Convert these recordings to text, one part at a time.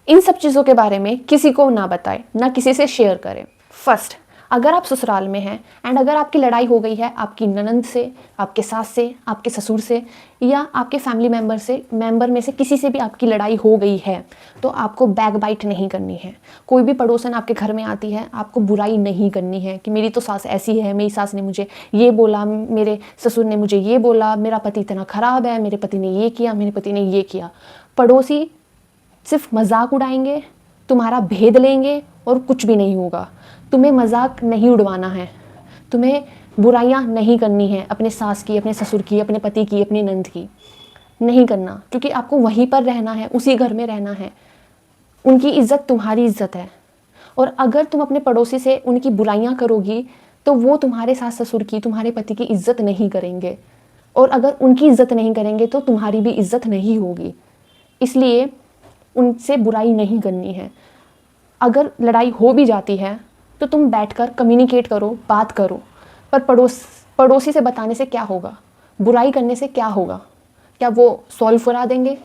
इन सब चीज़ों के बारे में किसी को ना बताएं, ना किसी से शेयर करें। फर्स्ट, अगर आप ससुराल में हैं एंड अगर आपकी लड़ाई हो गई है आपकी ननंद से, आपके सास से, आपके ससुर से या आपके फैमिली मेंबर में से किसी से भी आपकी लड़ाई हो गई है, तो आपको बैक बाइट नहीं करनी है। कोई भी पड़ोसन आपके घर में आती है, आपको बुराई नहीं करनी है कि मेरी तो सास ऐसी है, मेरी सास ने मुझे ये बोला, मेरे ससुर ने मुझे ये बोला, मेरा पति इतना ख़राब है, मेरे पति ने ये किया, मेरे पति ने ये किया। पड़ोसी सिर्फ मजाक उड़ाएंगे, तुम्हारा भेद लेंगे और कुछ भी नहीं होगा। तुम्हें मजाक नहीं उड़वाना है, तुम्हें बुराइयां नहीं करनी है अपने सास की, अपने ससुर की, अपने पति की, अपनी नंद की, नहीं करना, क्योंकि आपको वहीं पर रहना है, उसी घर में रहना है। उनकी इज्जत तुम्हारी इज्जत है, और अगर तुम अपने पड़ोसी से उनकी बुराइयां करोगी तो वो तुम्हारे सास ससुर की, तुम्हारे पति की इज्जत नहीं करेंगे, और अगर उनकी इज्जत नहीं करेंगे तो तुम्हारी भी इज्जत नहीं होगी। इसलिए उनसे बुराई नहीं करनी है। अगर लड़ाई हो भी जाती है तो तुम बैठकर कम्युनिकेट करो, बात करो, पर पड़ोसी से बताने से क्या होगा, बुराई करने से क्या होगा? क्या वो सॉल्व करा देंगे?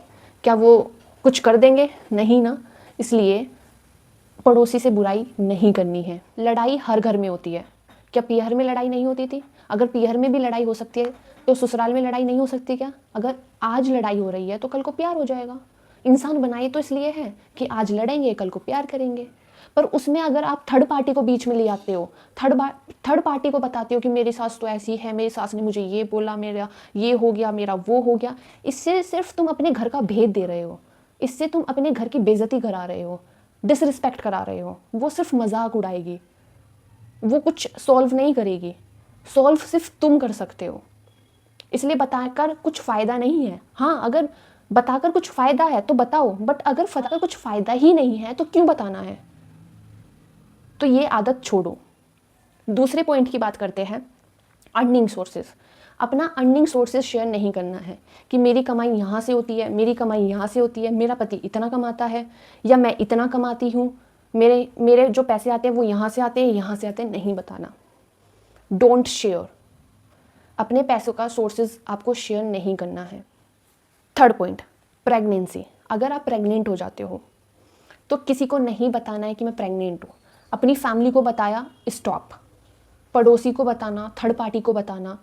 क्या वो कुछ कर देंगे? नहीं ना। इसलिए पड़ोसी से बुराई नहीं करनी है। लड़ाई हर घर में होती है। क्या पीहर में लड़ाई नहीं होती थी? अगर पीहर में भी लड़ाई हो सकती है तो ससुराल में लड़ाई नहीं हो सकती क्या? अगर आज लड़ाई हो रही है तो कल को प्यार हो जाएगा। इंसान बनाए तो इसलिए है कि आज लड़ेंगे, कल को प्यार करेंगे। पर उसमें अगर आप थर्ड पार्टी को बीच में ले आते हो, थर्ड पार्टी को बताते हो कि मेरी सास तो ऐसी है, मेरी सास ने मुझे ये बोला, मेरा ये हो गया, मेरा वो हो गया, इससे सिर्फ तुम अपने घर का भेद दे रहे हो। इससे तुम अपने घर की बेइज्जती करा रहे हो, डिसरिस्पेक्ट करा रहे हो। वो सिर्फ मजाक उड़ाएगी, वो कुछ सॉल्व नहीं करेगी। सॉल्व सिर्फ तुम कर सकते हो। इसलिए बताकर कुछ फ़ायदा नहीं है। हाँ, अगर बताकर कुछ फ़ायदा है तो बताओ, बट अगर बताकर कुछ फ़ायदा ही नहीं है तो क्यों बताना है? तो ये आदत छोड़ो। दूसरे पॉइंट की बात करते हैं, अर्निंग सोर्सेज। अपना अर्निंग सोर्सेज शेयर नहीं करना है कि मेरी कमाई यहाँ से होती है, मेरी कमाई यहाँ से होती है, मेरा पति इतना कमाता है या मैं इतना कमाती हूँ, मेरे जो पैसे आते हैं वो यहाँ से आते हैं, यहाँ से आते हैं, नहीं बताना। Don't share. अपने पैसों का सोर्सेज आपको शेयर नहीं करना है। Third point, pregnancy. अगर आप प्रेग्नेंट हो जाते हो तो किसी को नहीं बताना है कि मैं प्रेग्नेंट हूँ। अपनी फैमिली को बताया, स्टॉप। पड़ोसी को बताना, थर्ड पार्टी को बताना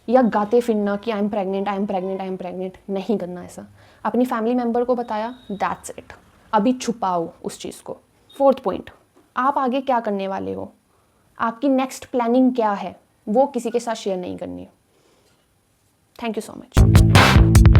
या गाते फिरना कि I am pregnant, I am pregnant, I am pregnant, नहीं करना ऐसा। अपनी फैमिली मेम्बर को बताया, दैट्स इट। अभी छुपाओ उस चीज़ को। फोर्थ पॉइंट, आप आगे क्या करने वाले हो, आपकी नेक्स्ट प्लानिंग क्या है, वो किसी के साथ शेयर नहीं करनी है। Thank you so much.